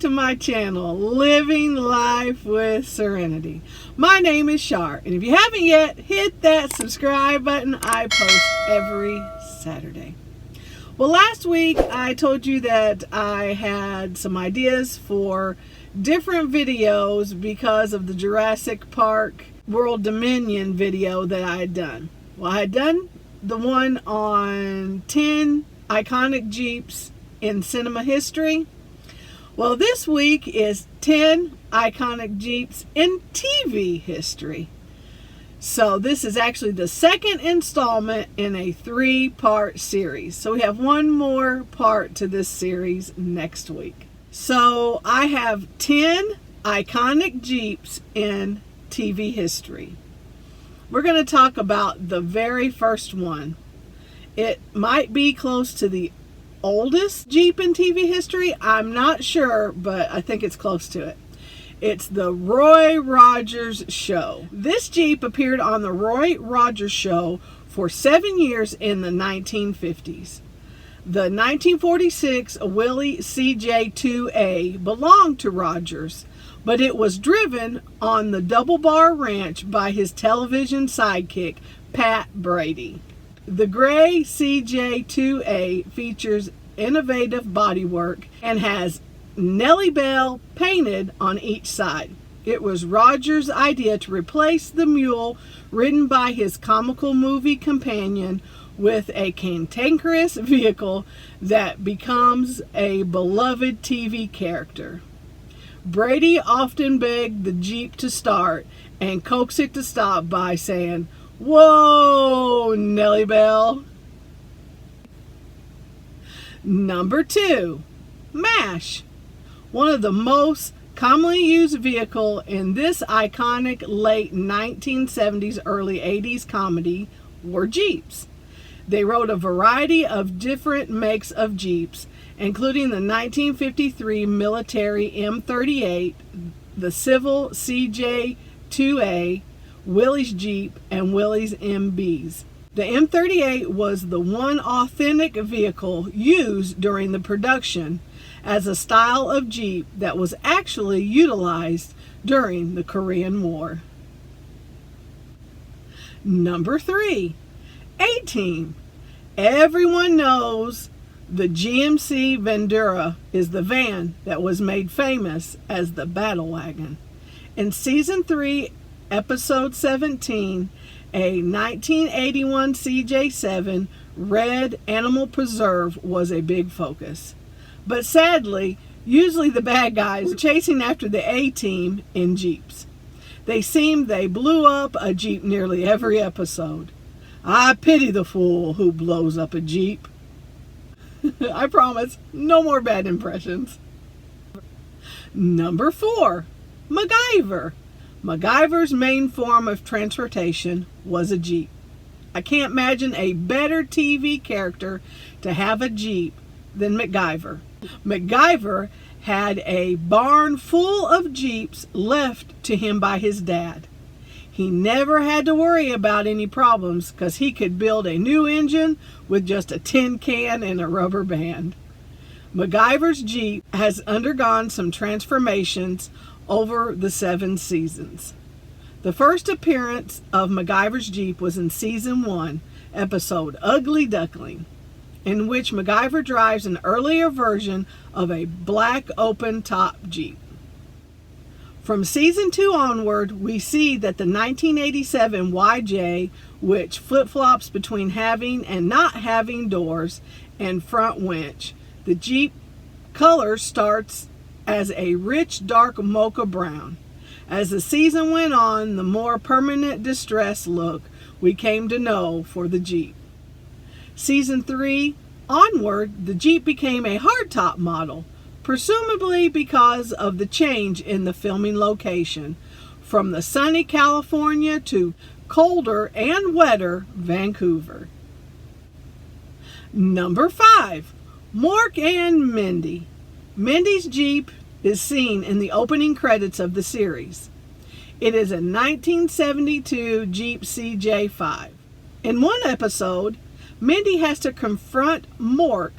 to my channel, Living Life with Serenity. My name is Shar, and if you haven't yet, hit that subscribe button. I post every Saturday. Well, last week I told you that I had some ideas for different videos because of the Jurassic Park World Dominion video that I had done. Well, I had done the one on 10 iconic Jeeps in cinema history. Well, this week is 10 iconic Jeeps in TV history. So this is actually the second installment in a 3-part series. So we have one more part to this series next week. So I have 10 iconic Jeeps in TV history. We're going to talk about the very first one. It might be close to the oldest Jeep in TV history. I'm not sure, but I think it's close to it. It's the Roy Rogers Show. This Jeep appeared on the Roy Rogers Show for 7 years in the 1950s. The 1946 Willys CJ2A belonged to Rogers, but it was driven on the Double Bar Ranch by his television sidekick, Pat Brady. The gray CJ2A features innovative bodywork and has Nellie Bell painted on each side. It was Rogers' idea to replace the mule ridden by his comical movie companion with a cantankerous vehicle that becomes a beloved TV character. Brady often begged the Jeep to start and coaxed it to stop by saying, "Whoa, Nellie Bell." Number 2, MASH. One of the most commonly used vehicle in this iconic late 1970s, early 80s comedy were Jeeps. They rode a variety of different makes of Jeeps, including the 1953 military M38, the civil CJ2A, Willys Jeep, and Willys MBS. The M38 was the one authentic vehicle used during the production as a style of Jeep that was actually utilized during the Korean War. Number 3, A-Team. Everyone knows the GMC Vendura is the van that was made famous as the Battle Wagon. In Season 3, Episode 17, a 1981 CJ7 red animal preserve was a big focus. But sadly, usually the bad guys were chasing after the A-Team in Jeeps. They blew up a Jeep nearly every episode. I pity the fool who blows up a Jeep. I promise, no more bad impressions. Number 4, Macgyver. Macgyver's main form of transportation was a Jeep. I can't imagine a better TV character to have a Jeep than Macgyver. Macgyver had a barn full of Jeeps left to him by his dad. He never had to worry about any problems because he could build a new engine with just a tin can and a rubber band. Macgyver's Jeep has undergone some transformations over the 7 seasons. The first appearance of Macgyver's Jeep was in Season 1, episode Ugly Duckling, in which Macgyver drives an earlier version of a black open-top Jeep. From Season 2 onward, we see that the 1987 YJ, which flip-flops between having and not having doors and front winch, the Jeep color starts as a rich dark mocha brown. As the season went on, the more permanent distress look we came to know for the Jeep. Season 3 onward, the Jeep became a hardtop model, presumably because of the change in the filming location from the sunny California to colder and wetter Vancouver. Number 5, Mork and Mindy. Mindy's Jeep is seen in the opening credits of the series. It is a 1972 Jeep CJ5. In one episode, Mindy has to confront Mork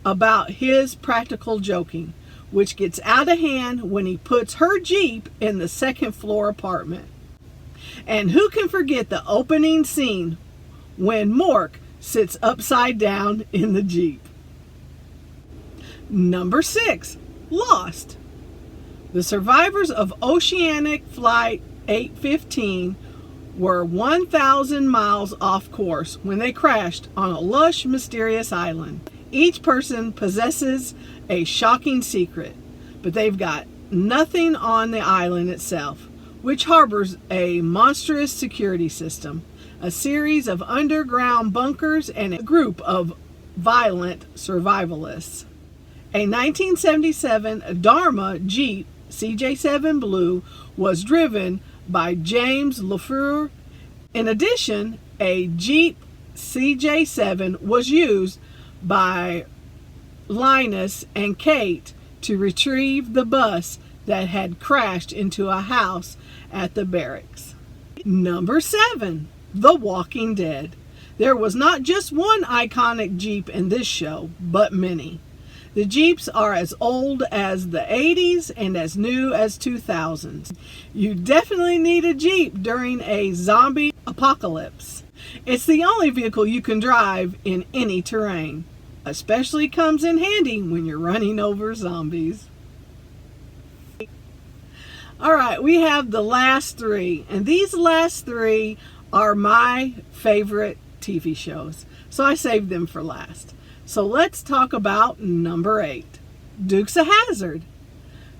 about his practical joking, which gets out of hand when he puts her Jeep in the second floor apartment. And who can forget the opening scene when Mork sits upside down in the Jeep? Number 6, Lost. The survivors of Oceanic Flight 815 were 1,000 miles off course when they crashed on a lush, mysterious island. Each person possesses a shocking secret, but they've got nothing on the island itself, which harbors a monstrous security system, a series of underground bunkers, and a group of violent survivalists. A 1977 Dharma Jeep CJ7 Blue was driven by James LaFleur. In addition, a Jeep CJ7 was used by Linus and Kate to retrieve the bus that had crashed into a house at the barracks. Number 7, The Walking Dead. There was not just one iconic Jeep in this show, but many. The Jeeps are as old as the 80s and as new as 2000s. You definitely need a Jeep during a zombie apocalypse. It's the only vehicle you can drive in any terrain. Especially comes in handy when you're running over zombies. Alright, we have the last 3. And these last 3 are my favorite TV shows. So I saved them for last. So let's talk about number 8, Dukes of Hazzard.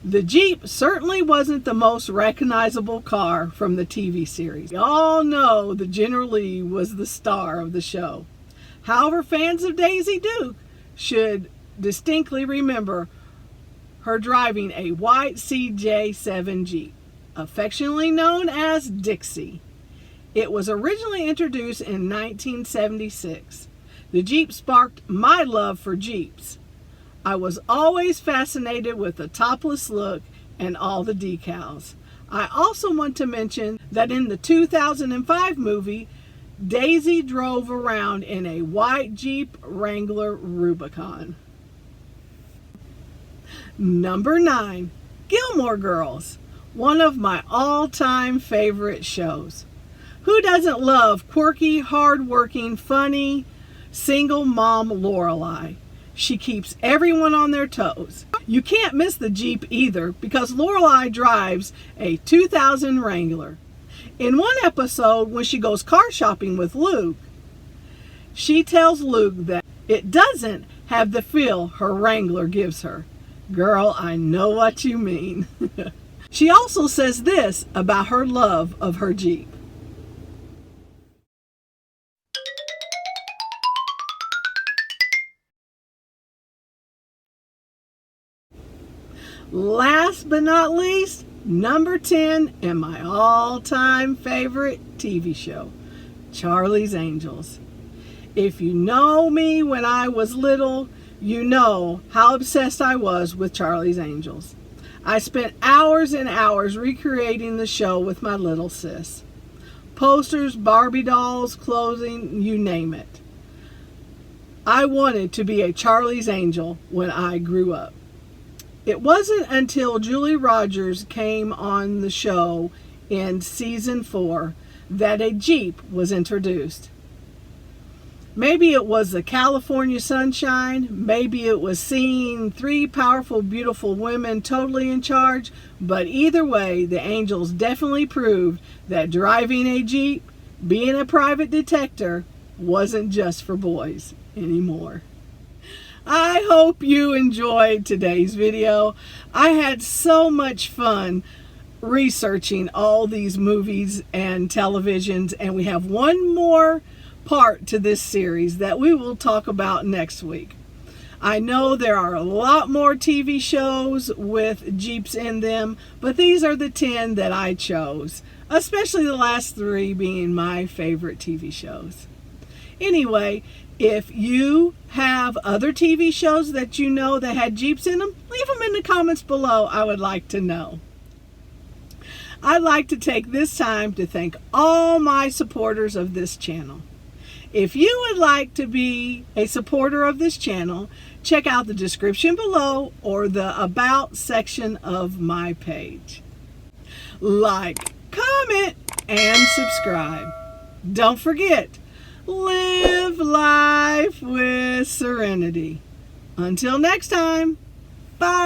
The Jeep certainly wasn't the most recognizable car from the TV series. We all know that General Lee was the star of the show. However, fans of Daisy Duke should distinctly remember her driving a white CJ7 Jeep, affectionately known as Dixie. It was originally introduced in 1976. The Jeep sparked my love for Jeeps. I was always fascinated with the topless look and all the decals. I also want to mention that in the 2005 movie, Daisy drove around in a white Jeep Wrangler Rubicon. Number 9, Gilmore Girls, one of my all-time favorite shows. Who doesn't love quirky, hard-working, funny, single mom Lorelai? She keeps everyone on their toes. You can't miss the Jeep either because Lorelai drives a 2000 Wrangler. In one episode, when she goes car shopping with Luke, she tells Luke that it doesn't have the feel her Wrangler gives her. Girl, I know what you mean. She also says this about her love of her Jeep. Last but not least, number 10 and my all-time favorite TV show, Charlie's Angels. If you know me when I was little, you know how obsessed I was with Charlie's Angels. I spent hours and hours recreating the show with my little sis. Posters, Barbie dolls, clothing, you name it. I wanted to be a Charlie's Angel when I grew up. It wasn't until Julie Rogers came on the show in season 4 that a Jeep was introduced. Maybe it was the California sunshine, maybe it was seeing 3 powerful, beautiful women totally in charge, but either way, the Angels definitely proved that driving a Jeep, being a private detective, wasn't just for boys anymore. I hope you enjoyed today's video. I had so much fun researching all these movies and televisions, and we have one more part to this series that we will talk about next week. I know there are a lot more TV shows with Jeeps in them, but these are the 10 that I chose, especially the last 3 being my favorite TV shows. Anyway, if you have other TV shows that you know that had Jeeps in them, leave them in the comments below. I would like to know. I'd like to take this time to thank all my supporters of this channel. If you would like to be a supporter of this channel, check out the description below or the About section of my page. Like, comment, and subscribe. Don't forget, live life with serenity. Until next time, bye!